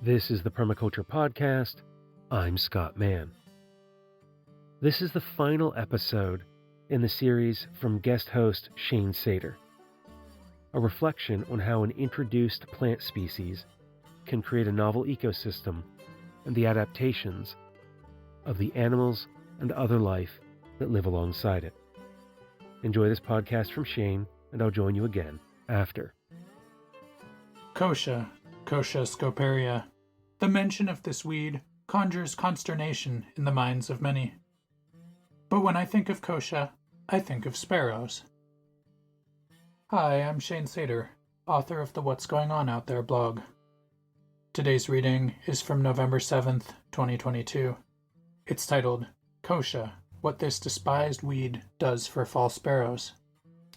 This is the Permaculture Podcast. I'm Scott Mann. This is the final episode in the series from guest host Shane Sater, a reflection on how an introduced plant species can create a novel ecosystem and the adaptations of the animals and other life that live alongside it. Enjoy this podcast from Shane, and I'll join you again after. Kochia scoparia. The mention of this weed conjures consternation in the minds of many. But when I think of kochia, I think of sparrows. Hi, I'm Shane Sater, author of the What's Going On Out There blog. Today's reading is from November 7th, 2022. It's titled, Kochia, What This Despised Weed Does for Fall Sparrows.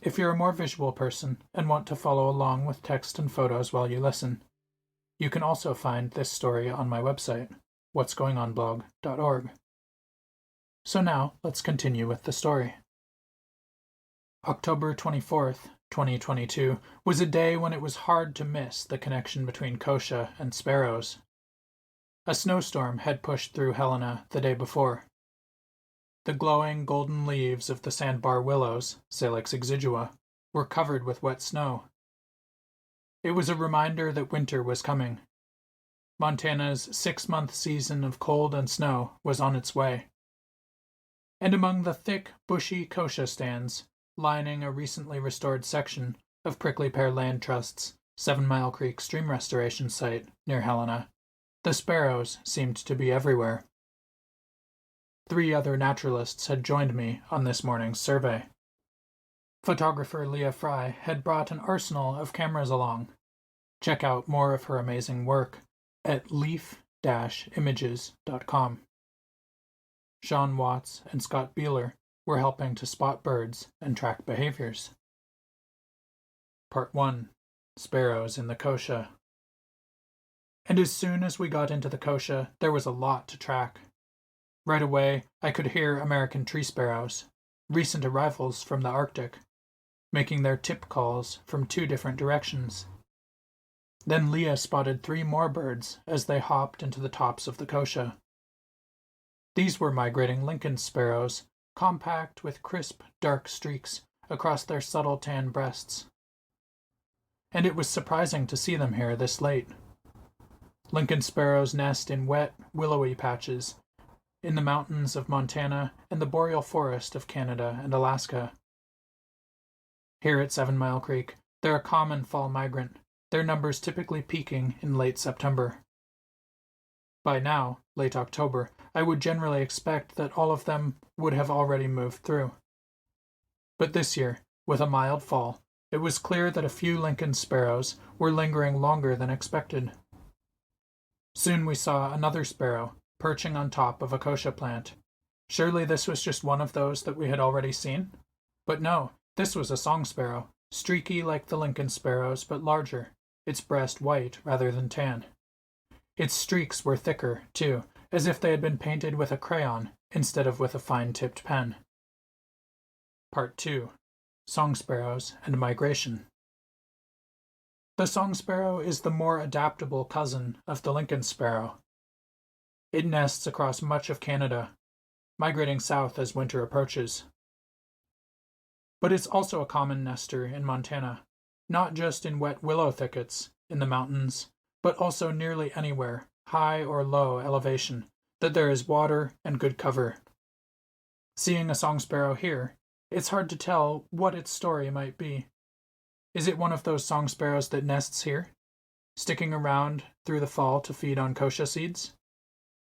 If you're a more visual person and want to follow along with text and photos while you listen, you can also find this story on my website, what'sgoingonblog.org. So now, let's continue with the story. October 24th, 2022 was a day when it was hard to miss the connection between kochia and sparrows. A snowstorm had pushed through Helena the day before. The glowing golden leaves of the sandbar willows, Salix exigua, were covered with wet snow. It was a reminder that winter was coming. Montana's 6-month season of cold and snow was on its way. And among the thick, bushy kochia stands, lining a recently restored section of Prickly Pear Land Trust's 7 Mile Creek stream restoration site near Helena, the sparrows seemed to be everywhere. 3 other naturalists had joined me on this morning's survey. Photographer Leah Fry had brought an arsenal of cameras along. Check out more of her amazing work at leaf-images.com. Sean Watts and Scott Beeler were helping to spot birds and track behaviors. Part 1. Sparrows in the kochia. And as soon as we got into the kochia, there was a lot to track. Right away, I could hear American tree sparrows, recent arrivals from the Arctic, making their tip calls from 2 different directions. Then Leah spotted 3 more birds as they hopped into the tops of the kochia. These were migrating Lincoln sparrows, compact with crisp, dark streaks across their subtle tan breasts. And it was surprising to see them here this late. Lincoln sparrows nest in wet, willowy patches in the mountains of Montana and the boreal forest of Canada and Alaska. Here at 7 Mile Creek, they're a common fall migrant, their numbers typically peaking in late September. By now, late October, I would generally expect that all of them would have already moved through. But this year, with a mild fall, it was clear that a few Lincoln sparrows were lingering longer than expected. Soon we saw another sparrow perching on top of a kochia plant. Surely this was just one of those that we had already seen? But no, this was a song sparrow, streaky like the Lincoln sparrows but larger, its breast white rather than tan. Its streaks were thicker, too, as if they had been painted with a crayon instead of with a fine-tipped pen. Part 2. Song sparrows and migration. The song sparrow is the more adaptable cousin of the Lincoln sparrow. It nests across much of Canada, migrating south as winter approaches. But it's also a common nester in Montana, not just in wet willow thickets in the mountains, but also nearly anywhere, high or low elevation, that there is water and good cover. Seeing a song sparrow here, it's hard to tell what its story might be. Is it one of those song sparrows that nests here, sticking around through the fall to feed on kochia seeds?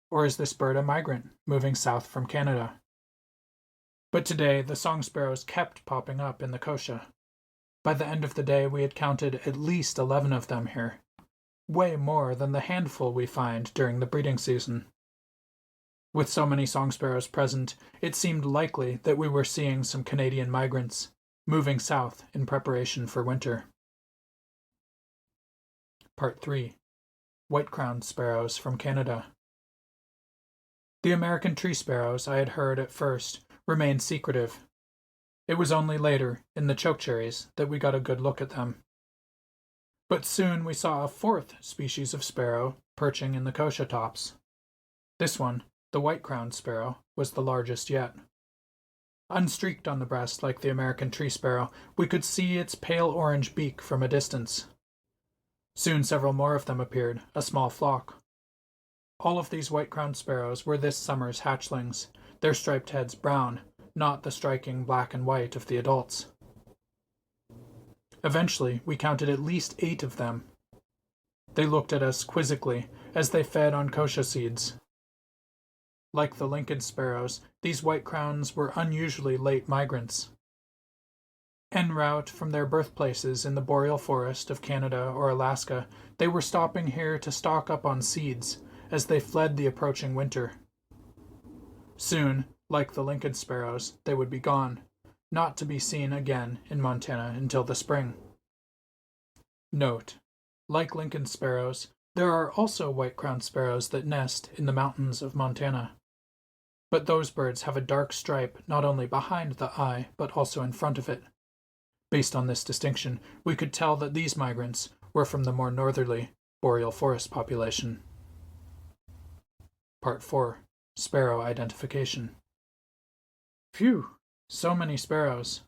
Or is this bird a migrant, moving south from Canada? But today, the song sparrows kept popping up in the kochia. By the end of the day, we had counted at least 11 of them here, way more than the handful we find during the breeding season. With so many song sparrows present, it seemed likely that we were seeing some Canadian migrants moving south in preparation for winter. Part 3. White-crowned sparrows from Canada. The American tree sparrows I had heard at first remained secretive. It was only later, in the chokecherries, that we got a good look at them. But soon we saw a fourth species of sparrow perching in the kochia tops. This one, the white-crowned sparrow, was the largest yet. Unstreaked on the breast like the American tree sparrow, we could see its pale orange beak from a distance. Soon several more of them appeared, a small flock. All of these white-crowned sparrows were this summer's hatchlings, their striped heads brown, not the striking black and white of the adults. Eventually, we counted at least 8 of them. They looked at us quizzically as they fed on kochia seeds. Like the Lincoln sparrows, these white crowns were unusually late migrants. En route from their birthplaces in the boreal forest of Canada or Alaska, they were stopping here to stock up on seeds as they fled the approaching winter. Soon, like the Lincoln sparrows, they would be gone, not to be seen again in Montana until the spring. Note: like Lincoln sparrows, there are also white-crowned sparrows that nest in the mountains of Montana. But those birds have a dark stripe not only behind the eye, but also in front of it. Based on this distinction, we could tell that these migrants were from the more northerly boreal forest population. Part 4. Sparrow Identification. Phew! So many sparrows.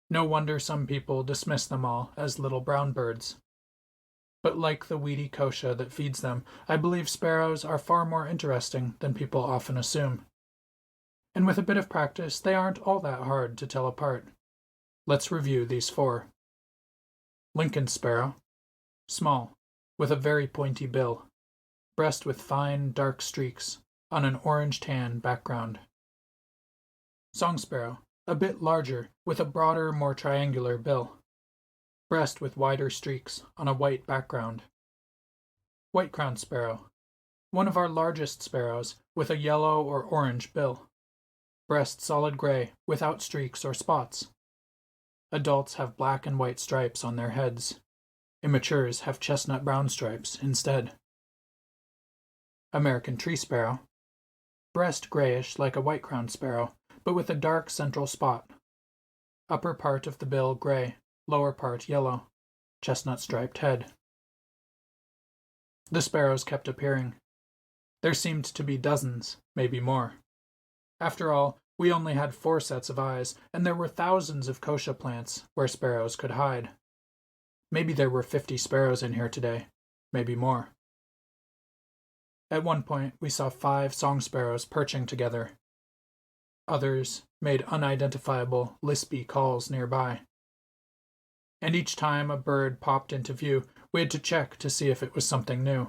No wonder some people dismiss them all as little brown birds. But like the weedy kochia that feeds them, I believe sparrows are far more interesting than people often assume. And with a bit of practice, they aren't all that hard to tell apart. Let's review these 4. Lincoln sparrow. Small, with a very pointy bill. Breast with fine, dark streaks on an orange-tan background. Song sparrow. A bit larger, with a broader, more triangular bill. Breast with wider streaks on a white background. White-crowned sparrow. One of our largest sparrows, with a yellow or orange bill. Breast solid gray, without streaks or spots. Adults have black and white stripes on their heads. Immatures have chestnut-brown stripes instead. American tree sparrow. Breast grayish like a white-crowned sparrow, but with a dark central spot. Upper part of the bill gray, lower part yellow, chestnut-striped head. The sparrows kept appearing. There seemed to be dozens, maybe more. After all, we only had 4 sets of eyes, and there were thousands of kochia plants where sparrows could hide. Maybe there were 50 sparrows in here today, maybe more. At one point, we saw 5 song sparrows perching together. Others made unidentifiable, lispy calls nearby. And each time a bird popped into view, we had to check to see if it was something new.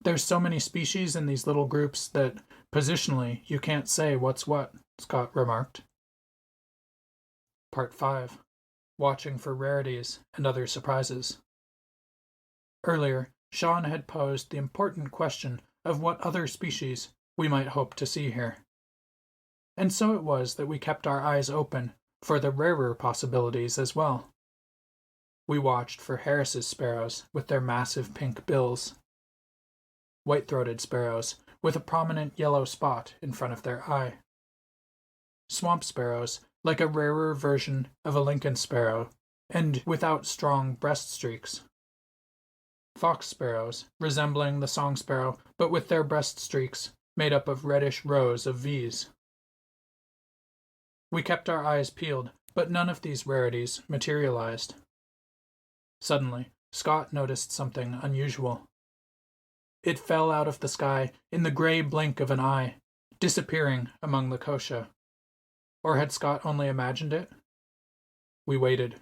There's so many species in these little groups that, positionally, you can't say what's what, Scott remarked. Part 5. Watching for rarities and other surprises. Earlier, Sean had posed the important question of what other species we might hope to see here. And so it was that we kept our eyes open for the rarer possibilities as well. We watched for Harris's sparrows with their massive pink bills. White-throated sparrows with a prominent yellow spot in front of their eye. Swamp sparrows, like a rarer version of a Lincoln sparrow, and without strong breast streaks. Fox sparrows, resembling the song sparrow, but with their breast streaks made up of reddish rows of V's. We kept our eyes peeled, but none of these rarities materialized. Suddenly, Scott noticed something unusual. It fell out of the sky in the gray blink of an eye, disappearing among the kochia. Or had Scott only imagined it? We waited.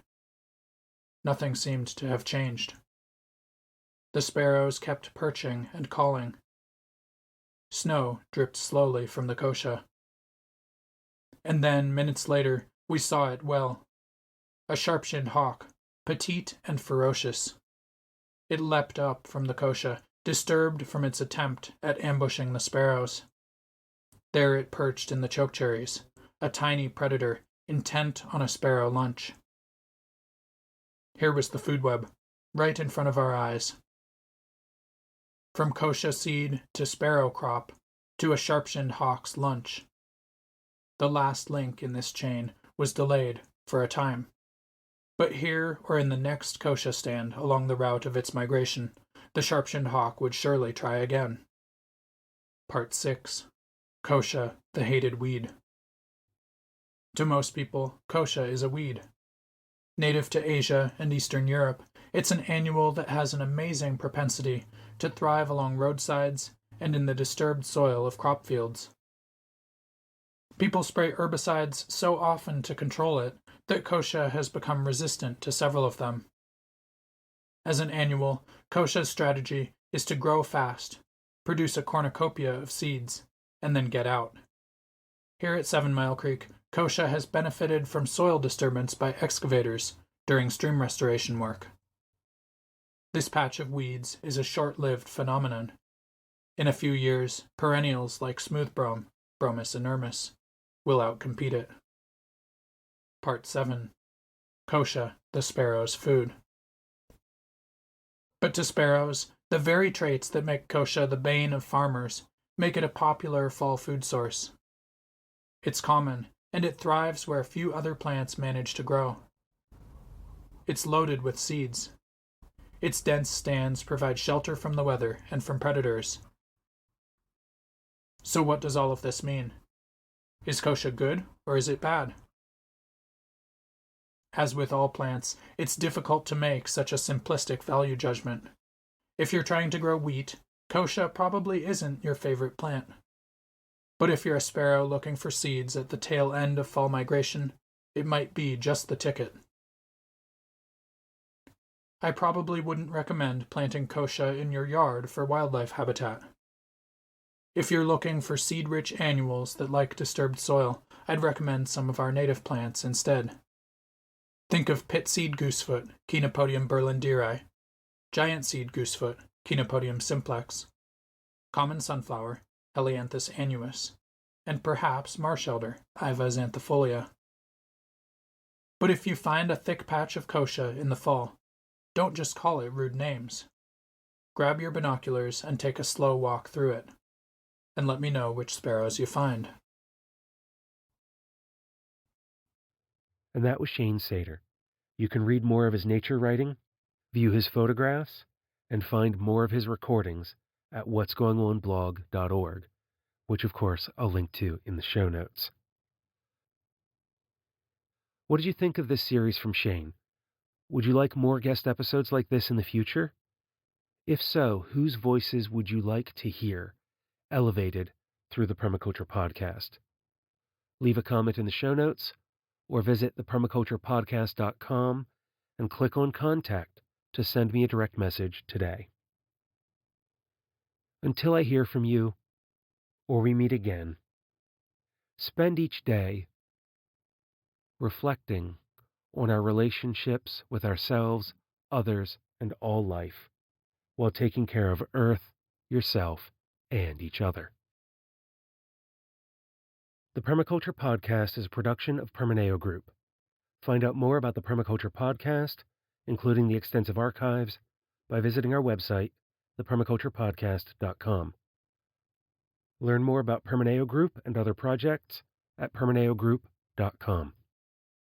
Nothing seemed to have changed. The sparrows kept perching and calling. Snow dripped slowly from the kochia. And then, minutes later, we saw it well. A sharp-shinned hawk, petite and ferocious. It leapt up from the kochia, disturbed from its attempt at ambushing the sparrows. There it perched in the chokecherries, a tiny predator intent on a sparrow lunch. Here was the food web, right in front of our eyes. From kochia seed to sparrow crop to a sharp-shinned hawk's lunch. The last link in this chain was delayed for a time. But here or in the next kochia stand along the route of its migration, the sharp-shinned hawk would surely try again. Part 6. Kochia, the hated weed. To most people, kochia is a weed. Native to Asia and Eastern Europe, it's an annual that has an amazing propensity to thrive along roadsides and in the disturbed soil of crop fields. People spray herbicides so often to control it that kochia has become resistant to several of them. As an annual, kochia's strategy is to grow fast, produce a cornucopia of seeds, and then get out. Here at 7 Mile Creek, kochia has benefited from soil disturbance by excavators during stream restoration work. This patch of weeds is a short-lived phenomenon. In a few years, perennials like smooth brome, Bromus inermis, will outcompete it. Part 7. Kochia, the sparrow's food. But to sparrows, the very traits that make kochia the bane of farmers make it a popular fall food source. It's common, and it thrives where few other plants manage to grow. It's loaded with seeds. Its dense stands provide shelter from the weather and from predators. So what does all of this mean? Is kochia good or is it bad? As with all plants, it's difficult to make such a simplistic value judgment. If you're trying to grow wheat, kochia probably isn't your favorite plant. But if you're a sparrow looking for seeds at the tail end of fall migration, it might be just the ticket. I probably wouldn't recommend planting kochia in your yard for wildlife habitat. If you're looking for seed-rich annuals that like disturbed soil, I'd recommend some of our native plants instead. Think of pit seed goosefoot, Chenopodium berlanderi, giant seed goosefoot, Chenopodium simplex, common sunflower, Helianthus annuus, and perhaps marsh elder, Iva xanthifolia. But if you find a thick patch of kochia in the fall, don't just call it rude names. Grab your binoculars and take a slow walk through it, and let me know which sparrows you find. And that was Shane Sater. You can read more of his nature writing, view his photographs, and find more of his recordings at what'sgoingonblog.org, which of course I'll link to in the show notes. What did you think of this series from Shane? Would you like more guest episodes like this in the future? If so, whose voices would you like to hear elevated through the Permaculture Podcast? Leave a comment in the show notes or visit thepermaculturepodcast.com and click on Contact to send me a direct message today. Until I hear from you or we meet again, spend each day reflecting on our relationships with ourselves, others, and all life, while taking care of Earth, yourself, and each other. The Permaculture Podcast is a production of Permaneo Group. Find out more about the Permaculture Podcast, including the extensive archives, by visiting our website, thepermaculturepodcast.com. Learn more about Permaneo Group and other projects at permaneogroup.com.